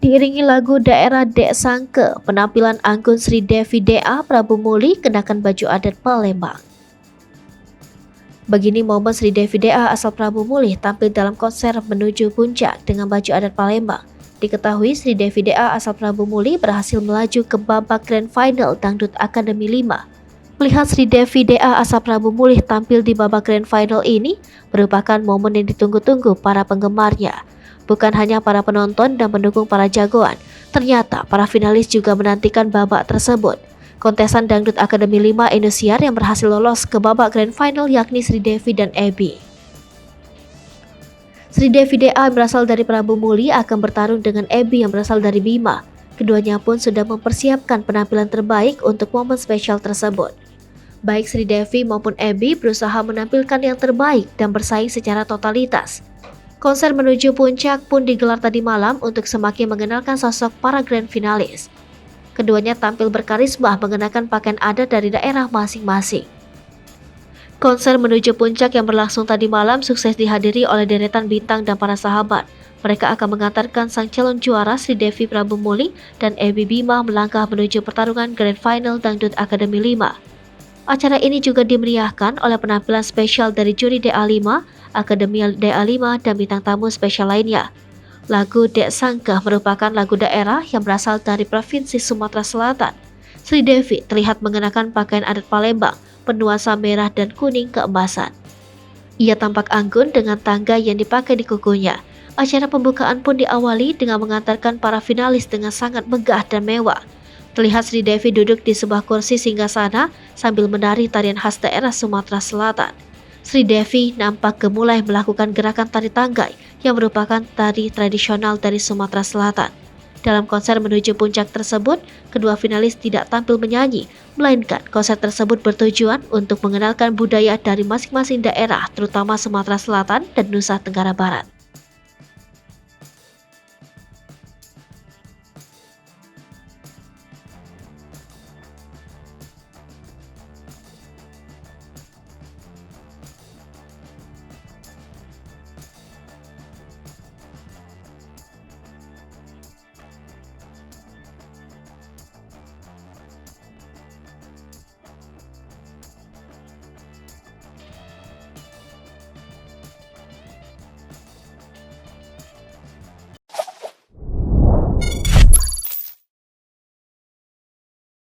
Diiringi lagu daerah Dek Sangke, penampilan anggun Sri Devi DA Prabu Muli kenakan baju adat Palembang. Begini momen Sri Devi DA asal Prabu Muli tampil dalam konser menuju puncak dengan baju adat Palembang. Diketahui Sri Devi DA asal Prabu Muli berhasil melaju ke babak grand final Dangdut Akademi 5. Melihat Sri Devi DA asal Prabu Muli tampil di babak grand final ini merupakan momen yang ditunggu-tunggu para penggemarnya. Bukan hanya para penonton dan pendukung para jagoan, ternyata para finalis juga menantikan babak tersebut. Kontesan Dangdut Akademi 5 Indosiar yang berhasil lolos ke babak grand final yakni Sri Devi dan Ebi. Sri Devi DA berasal dari Prabu Muli akan bertarung dengan Ebi yang berasal dari Bima. Keduanya pun sudah mempersiapkan penampilan terbaik untuk momen spesial tersebut. Baik Sri Devi maupun Ebi berusaha menampilkan yang terbaik dan bersaing secara totalitas. Konser menuju puncak pun digelar tadi malam untuk semakin mengenalkan sosok para grand finalis. Keduanya tampil berkarisma mengenakan pakaian adat dari daerah masing-masing. Konser menuju puncak yang berlangsung tadi malam sukses dihadiri oleh deretan bintang dan para sahabat. Mereka akan mengantarkan sang calon juara Sri Devi Prabu Muli dan Ebi Bima melangkah menuju pertarungan grand final Dangdut Akademi 5. Acara ini juga dimeriahkan oleh penampilan spesial dari juri DA5, Akademi DA5, dan bintang tamu spesial lainnya. Lagu Dek Sangke merupakan lagu daerah yang berasal dari Provinsi Sumatera Selatan. Sri Devi terlihat mengenakan pakaian adat Palembang, bernuansa merah dan kuning keemasan. Ia tampak anggun dengan tangga yang dipakai di kukunya. Acara pembukaan pun diawali dengan mengantarkan para finalis dengan sangat megah dan mewah. Terlihat Sri Devi duduk di sebuah kursi singgasana sambil menari tarian khas daerah Sumatera Selatan. Sri Devi nampak gemulai melakukan gerakan tari tanggai yang merupakan tari tradisional dari Sumatera Selatan. Dalam konser menuju puncak tersebut, kedua finalis tidak tampil menyanyi, melainkan konser tersebut bertujuan untuk mengenalkan budaya dari masing-masing daerah, terutama Sumatera Selatan dan Nusa Tenggara Barat.